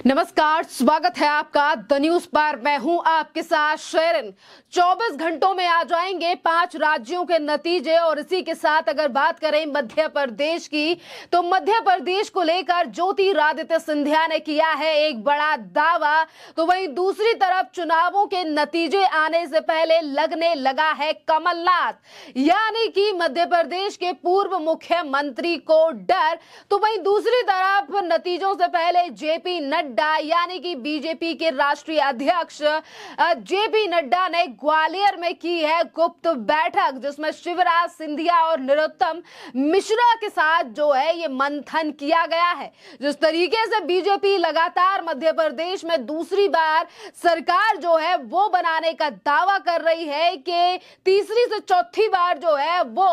नमस्कार, स्वागत है आपका द न्यूज पर। मैं हूं आपके साथ शेरन। 24 घंटों में आ जाएंगे 5 राज्यों के नतीजे। और इसी के साथ अगर बात करें मध्य प्रदेश की, तो मध्य प्रदेश को लेकर ज्योतिरादित्य सिंधिया ने किया है एक बड़ा दावा। तो वहीं दूसरी तरफ चुनावों के नतीजे आने से पहले लगने लगा है कमलनाथ, यानी कि मध्य प्रदेश के पूर्व मुख्यमंत्री को डर। तो वहीं दूसरी तरफ नतीजों से पहले जेपी नड्डा यानी कि बीजेपी के राष्ट्रीय अध्यक्ष जेपी नड्डा ने ग्वालियर में की है गुप्त बैठक, जिसमें शिवराज सिंधिया और नरोत्तम मिश्रा के साथ जो है ये मंथन किया गया है। जिस तरीके से बीजेपी लगातार मध्य प्रदेश में दूसरी बार सरकार जो है वो बनाने का दावा कर रही है कि तीसरी से चौथी बार जो है वो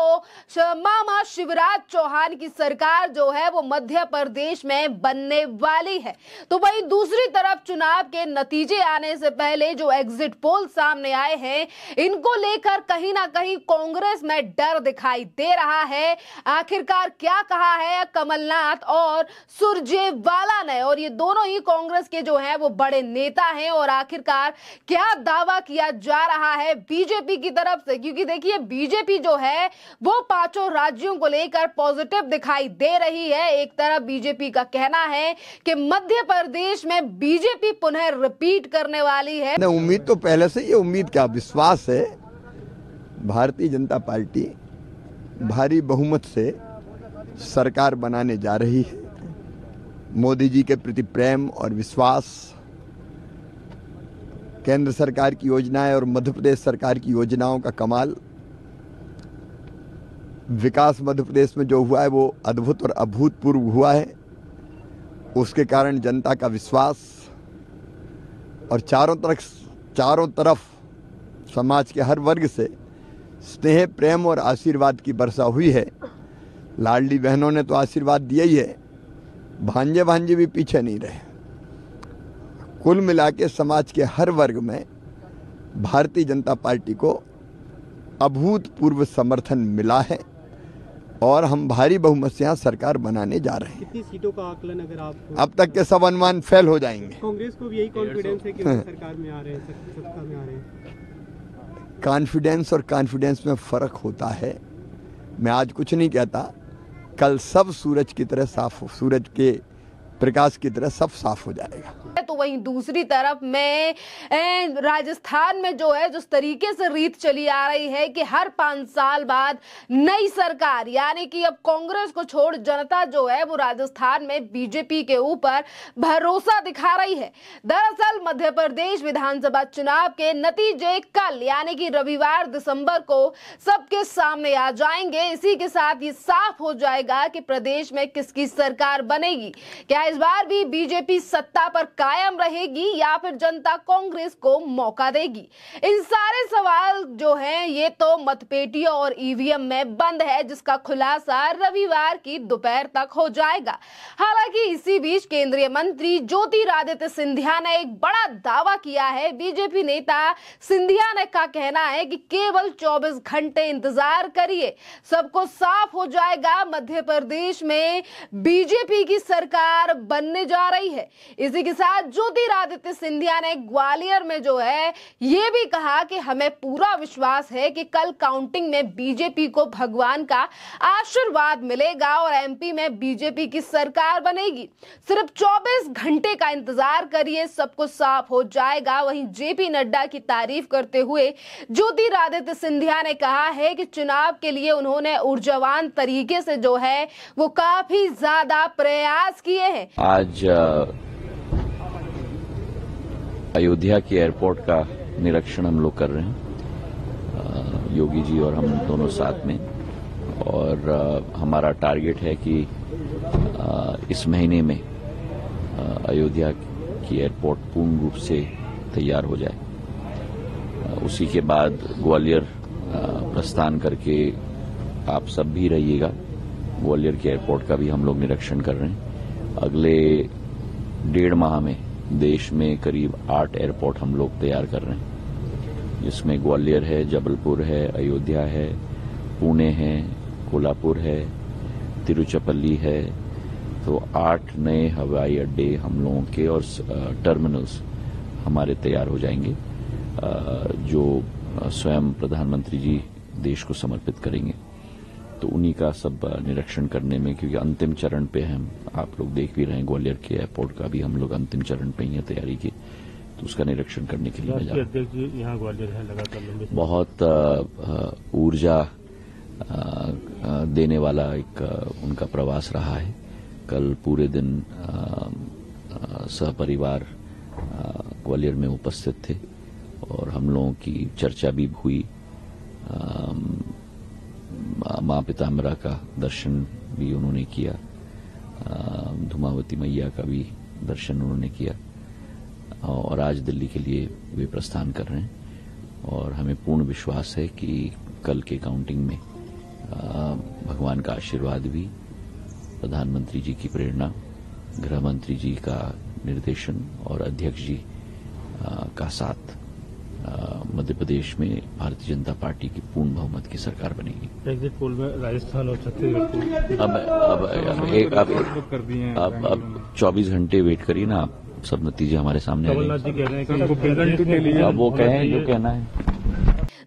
मामा शिवराज चौहान की सरकार जो है वो मध्य प्रदेश में बनने वाली है। तो वहीं दूसरी तरफ चुनाव के नतीजे आने से पहले जो एग्जिट पोल सामने आए हैं, इनको लेकर कहीं ना कहीं कांग्रेस में डर दिखाई दे रहा है। आखिरकार क्या कहा है कमलनाथ और सुरजेवाला ने, और ये दोनों ही कांग्रेस के जो हैं वो बड़े नेता हैं, और आखिरकार क्या दावा किया जा रहा है बीजेपी की तरफ से। क्योंकि देखिए बीजेपी जो है वो 5 राज्यों को लेकर पॉजिटिव दिखाई दे रही है। एक तरफ बीजेपी का कहना है कि मध्य प्रदेश में बीजेपी पुनः रिपीट करने वाली है। उम्मीद तो पहले से ये उम्मीद क्या विश्वास है, भारतीय जनता पार्टी भारी बहुमत से सरकार बनाने जा रही है। मोदी जी के प्रति प्रेम और विश्वास, केंद्र सरकार की योजनाएं और मध्य प्रदेश सरकार की योजनाओं का कमाल, विकास मध्य प्रदेश में जो हुआ है वो अद्भुत और अभूतपूर्व हुआ है। उसके कारण जनता का विश्वास और चारों तरफ समाज के हर वर्ग से स्नेह, प्रेम और आशीर्वाद की वर्षा हुई है। लाडली बहनों ने तो आशीर्वाद दिया ही है, भांजे भी पीछे नहीं रहे। कुल मिला के समाज के हर वर्ग में भारतीय जनता पार्टी को अभूतपूर्व समर्थन मिला है और हम भारी बहुमत से यहाँ सरकार बनाने जा रहे हैं। कितनी सीटों का आकलन अगर आप अब तक के सब अनुमान फेल हो जाएंगे। कांग्रेस को भी यही कॉन्फिडेंस है कि वो सरकार में आ रहे हैं, सत्ता में आ रहे हैं। कॉन्फिडेंस और कॉन्फिडेंस में फर्क होता है। मैं आज कुछ नहीं कहता, कल सब सूरज की तरह साफ हो, सूरज के प्रकाश की तरह सब साफ हो जाएगा। तो वहीं दूसरी तरफ में राजस्थान में जो है जिस तरीके से रीत चली आ रही है कि हर 5 साल बाद नई सरकार, यानी कि अब कांग्रेस को छोड़ जनता जो है वो राजस्थान में बीजेपी के ऊपर भरोसा दिखा रही है। दरअसल मध्य प्रदेश विधानसभा चुनाव के नतीजे कल यानी कि रविवार दिसंबर को सबके सामने आ जाएंगे। इसी के साथ ये साफ हो जाएगा कि प्रदेश में किसकी सरकार बनेगी। क्या इस बार भी बीजेपी सत्ता पर कायम रहेगी या फिर जनता कांग्रेस को मौका देगी? इन सारे सवाल जो हैं ये तो मतपेटियों और ईवीएम में बंद है, जिसका खुलासा रविवार की दोपहर तक हो जाएगा। हालांकि इसी बीच केंद्रीय मंत्री ज्योतिरादित्य सिंधिया ने एक बड़ा दावा किया है। बीजेपी नेता सिंधिया ने का कहना है कि केवल 24 घंटे इंतजार करिए, सबको साफ हो जाएगा, मध्य प्रदेश में बीजेपी की सरकार बनने जा रही है। इसी के साथ ज्योतिरादित्य सिंधिया ने ग्वालियर में जो है ये भी कहा कि हमें पूरा विश्वास है कि कल काउंटिंग में बीजेपी को भगवान का आशीर्वाद मिलेगा और एमपी में बीजेपी की सरकार बनेगी। सिर्फ 24 घंटे का इंतजार करिए, सब कुछ साफ हो जाएगा। वहीं जेपी नड्डा की तारीफ करते हुए ज्योतिरादित्य सिंधिया ने कहा है कि चुनाव के लिए उन्होंने ऊर्जावान तरीके से जो है वो काफी ज्यादा प्रयास किए हैं। आज अयोध्या के एयरपोर्ट का निरीक्षण हम लोग कर रहे हैं, योगी जी और हम दोनों साथ में, और हमारा टारगेट है कि इस महीने में अयोध्या की एयरपोर्ट पूर्ण रूप से तैयार हो जाए। उसी के बाद ग्वालियर प्रस्थान करके आप सब भी रहिएगा। ग्वालियर के एयरपोर्ट का भी हम लोग निरीक्षण कर रहे हैं। अगले 1.5 माह में देश में करीब 8 एयरपोर्ट हम लोग तैयार कर रहे हैं, जिसमें ग्वालियर है, जबलपुर है, अयोध्या है, पुणे है, कोल्हापुर है, तिरुचिरापल्ली है, तो 8 नए हवाई अड्डे हम लोगों के और टर्मिनल्स हमारे तैयार हो जाएंगे, जो स्वयं प्रधानमंत्री जी देश को समर्पित करेंगे। तो उन्हीं का सब निरीक्षण करने में, क्योंकि अंतिम चरण पे हम, आप लोग देख भी रहे हैं, ग्वालियर के एयरपोर्ट का भी हम लोग अंतिम चरण पे ही है तैयारी की, तो उसका निरीक्षण करने के लिए मैं जा रहा हूं। यहाँ ग्वालियर है लगातार बहुत ऊर्जा देने वाला एक उनका प्रवास रहा है। कल पूरे दिन सहपरिवार ग्वालियर में उपस्थित थे और हम लोगों की चर्चा भी हुई। माँ पिताम्बरा का दर्शन भी उन्होंने किया, धूमावती मैया का भी दर्शन उन्होंने किया और आज दिल्ली के लिए वे प्रस्थान कर रहे हैं। और हमें पूर्ण विश्वास है कि कल के काउंटिंग में भगवान का आशीर्वाद भी, प्रधानमंत्री जी की प्रेरणा, गृह मंत्री जी का निर्देशन और अध्यक्ष जी का साथ मध्य प्रदेश में भारतीय जनता पार्टी की पूर्ण बहुमत की सरकार बनेगी। एग्जिट पोल में राजस्थान और छत्तीसगढ़ अब 24 घंटे वेट करिए ना, आप सब नतीजे हमारे सामने आ कमलनाथ जी कह रहे हैं कि उनको प्रेजेंट के लिए अब वो कहें जो कहना है।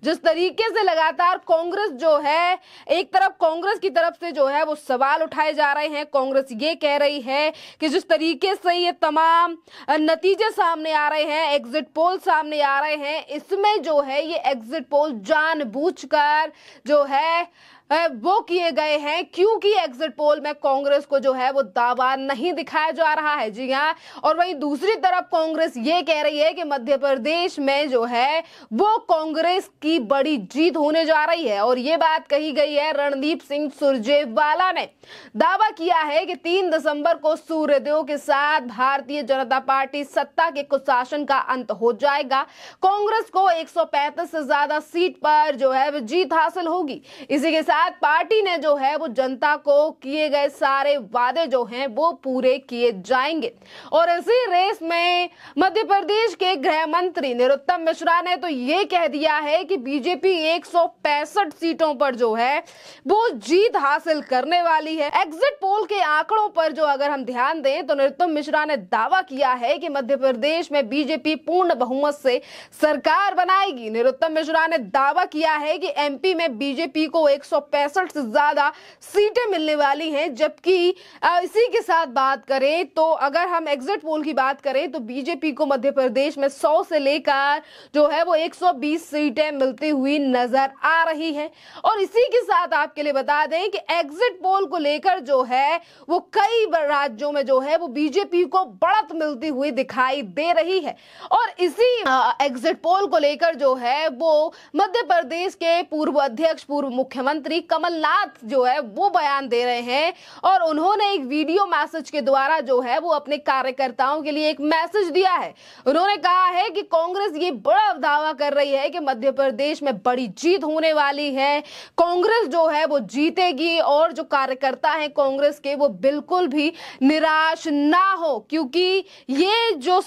जिस तरीके से लगातार कांग्रेस जो है, एक तरफ कांग्रेस की तरफ से जो है वो सवाल उठाए जा रहे हैं। कांग्रेस ये कह रही है कि जिस तरीके से ये तमाम नतीजे सामने आ रहे हैं, एग्जिट पोल सामने आ रहे हैं, इसमें जो है ये एग्जिट पोल जानबूझकर जो है वो किए गए हैं, क्योंकि एग्जिट पोल में कांग्रेस को जो है वो दावा नहीं दिखाया जा रहा है। जी हाँ, और वहीं दूसरी तरफ कांग्रेस ये कह रही है कि मध्य प्रदेश में जो है वो कांग्रेस की बड़ी जीत होने जा रही है। और ये बात कही गई है, रणदीप सिंह सुरजेवाला ने दावा किया है कि 3 दिसंबर को सूर्योदय के साथ भारतीय जनता पार्टी सत्ता के कुशासन का अंत हो जाएगा। कांग्रेस को 135 से ज्यादा सीट पर जो है वो जीत हासिल होगी। इसी के साथ पार्टी ने जो है वो जनता को किए गए सारे वादे जो हैं वो पूरे किए जाएंगे। और इसी रेस में मध्य प्रदेश के गृह मंत्री नरोत्तम मिश्रा ने तो ये कह दिया है कि बीजेपी 165 सीटों पर जो है वो जीत हासिल करने वाली है। एग्जिट पोल के आंकड़ों पर जो अगर हम ध्यान दें तो नरोत्तम मिश्रा ने दावा किया है कि मध्य प्रदेश में बीजेपी पूर्ण बहुमत से सरकार बनाएगी। नरोत्तम मिश्रा ने दावा किया है कि एमपी में बीजेपी को 165 से ज्यादा सीटें मिलने वाली हैं, जबकि इसी के साथ बात करें तो अगर हम एग्जिट पोल की बात करें तो बीजेपी को मध्य प्रदेश में 100 से लेकर जो है वो 120 सीटें मिलती हुई नजर आ रही है। और इसी के साथ आपके लिए बता दें कि एग्जिट पोल को लेकर जो है वो कई राज्यों में जो है वो बीजेपी को बढ़त मिलती हुई दिखाई दे रही है। और इसी एग्जिट पोल को लेकर जो है वो मध्य प्रदेश के पूर्व अध्यक्ष, पूर्व मुख्यमंत्री कमलनाथ जो है वो बयान दे रहे हैं और उन्होंने एक वीडियो मैसेज के द्वारा जो है वो अपने कार्यकर्ताओं के लिए एक मैसेज दिया है। उन्होंने कहा है कि कांग्रेस ये बड़ा दावा कर रही है कि मध्य प्रदेश में बड़ी जीत होने वाली है, कांग्रेस जो है वो जीतेगी और जो कार्यकर्ता हैं कांग्रेस के वो बिल्कुल भी निराश ना हो, क्योंकि ये जो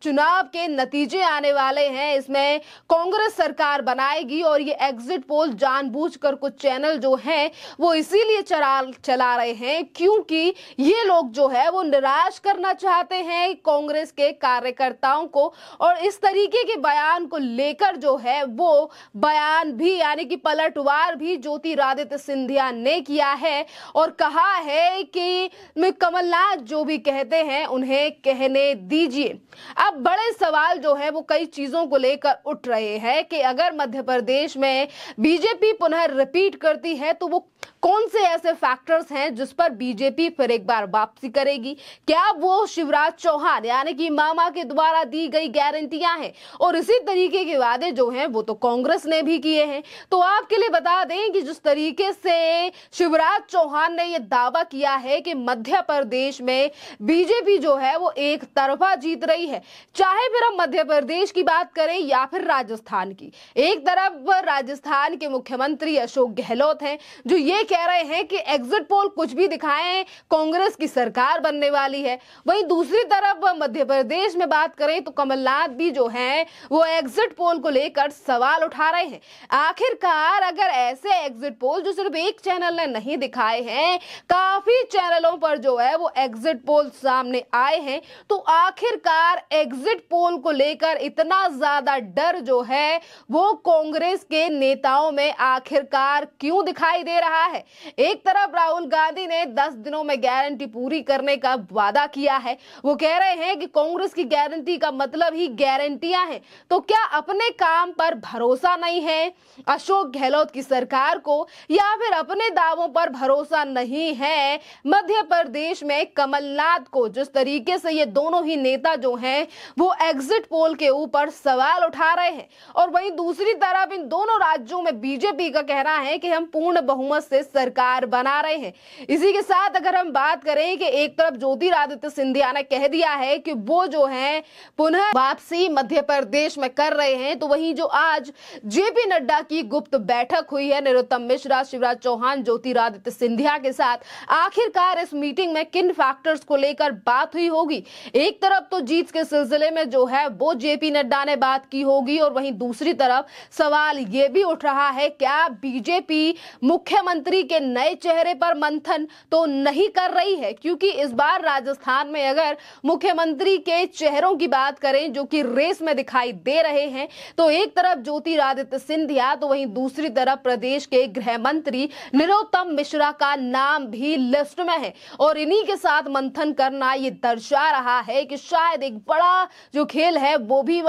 चुनाव के नतीजे आने वाले हैं इसमें कांग्रेस सरकार बनाएगी। और ये एग्जिट पोल जानबूझकर कुछ चैनल जो हैं वो इसीलिए चला रहे हैं क्योंकि ये लोग जो है वो निराश करना चाहते हैं कांग्रेस के कार्यकर्ताओं को। और इस तरीके के बयान को लेकर जो है वो बयान भी यानी कि पलटवार भी ज्योतिरादित्य सिंधिया ने किया है और कहा है कि कमलनाथ जो भी कहते हैं उन्हें कहने दीजिए। अब बड़े सवाल जो है वो कई चीजों को लेकर उठ रहे हैं कि अगर मध्य प्रदेश में बीजेपी पुनः रिपीट करती है तो वो कौन से ऐसे फैक्टर्स हैं जिस पर बीजेपी फिर एक बार वापसी करेगी। क्या वो शिवराज चौहान यानी कि मामा के द्वारा दी गई गारंटियां हैं और इसी तरीके के वादे जो हैं वो तो कांग्रेस ने भी किए हैं। तो आपके लिए बता दें कि जिस तरीके से शिवराज चौहान ने यह दावा किया है कि मध्य प्रदेश में बीजेपी जो है वो एक तरफा जीत रही है, चाहे फिर हम मध्य प्रदेश की बात करें या फिर राजस्थान की। एक तरफ राजस्थान के मुख्यमंत्री अशोक गहलोत हैं जो ये कह रहे हैं कि एग्जिट पोल कुछ भी दिखाएं, कांग्रेस की सरकार बनने वाली है। वहीं दूसरी तरफ मध्य प्रदेश में बात करें तो कमलनाथ भी जो हैं वो एग्जिट पोल को लेकर सवाल उठा रहे हैं। आखिरकार अगर ऐसे एग्जिट पोल जो सिर्फ एक चैनल ने नहीं दिखाए हैं, काफी चैनलों पर जो है वो एग्जिट पोल सामने आए हैं, तो आखिरकार एग्जिट पोल को लेकर इतना ज्यादा डर जो है वो कांग्रेस के नेताओं में आखिरकार क्यों दिखाई दे रहा है। एक तरफ राहुल गांधी ने 10 दिनों में गारंटी पूरी करने का वादा किया है। वो कह रहे हैं कि कांग्रेस की गारंटी का मतलब ही गारंटियां हैं। तो क्या अपने काम पर भरोसा नहीं है अशोक गहलोत की सरकार को, या फिर अपने दावों पर भरोसा नहीं है मध्य प्रदेश में कमलनाथ को? जिस तरीके से ये दोनों ही नेता जो हैं वो एग्जिट पोल के ऊपर सवाल उठा रहे हैं, और वहीं दूसरी तरफ इन दोनों राज्यों में बीजेपी का कहना है कि हम पूर्ण बहुमत से सरकार बना रहे हैं। इसी के साथ अगर हम बात करें कि एक तरफ ज्योतिरादित्य सिंधिया ने कह दिया है कि वो जो है पुनः वापसी मध्य प्रदेश में कर रहे हैं, तो वहीं जो आज जेपी नड्डा की गुप्त बैठक हुई है नरोत्तम मिश्रा, शिवराज चौहान, ज्योतिरादित्य सिंधिया के साथ, आखिरकार इस मीटिंग में किन फैक्टर्स को लेकर बात हुई होगी? एक तरफ तो जीत के सिलसिले में जो है वो जेपी नड्डा ने बात की होगी, और वहीं दूसरी तरफ सवाल ये भी उठ रहा है क्या बीजेपी मुख्यमंत्री के नए चेहरे पर मंथन तो नहीं कर रही है? क्योंकि इस बार राजस्थान में अगर मुख्यमंत्री के चेहरों की बात करें जो कि रेस में दिखाई दे रहे हैं, तो एक तरफ ज्योतिरादित्य सिंधिया, तो वहीं दूसरी तरफ प्रदेश के गृह मंत्री नरोत्तम मिश्रा का नाम भी लिस्ट में है। और इन्हीं के साथ मंथन करना ये दर्शा रहा है कि शायद एक बड़ा जो खेल है वो भी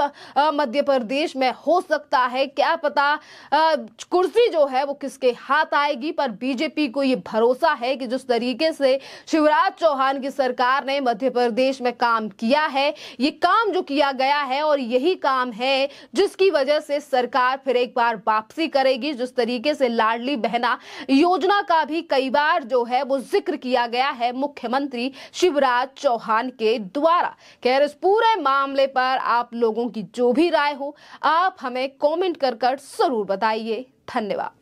मध्य प्रदेश में हो सकता है। क्या पता कुर्सी जो है वो किसके हाथ आएगी, पर बीजेपी को ये भरोसा है कि जिस तरीके से शिवराज चौहान की सरकार ने मध्य प्रदेश में काम किया है, ये काम जो किया गया है और यही काम है जिसकी वजह से सरकार फिर एक बार वापसी करेगी। जिस तरीके से लाडली बहना योजना का भी कई बार जो है वो जिक्र किया गया है मुख्यमंत्री शिवराज चौहान के द्वारा। खैर, इस पूरे मामले पर आप लोगों की जो भी राय हो आप हमें कमेंट कर जरूर बताइए। धन्यवाद।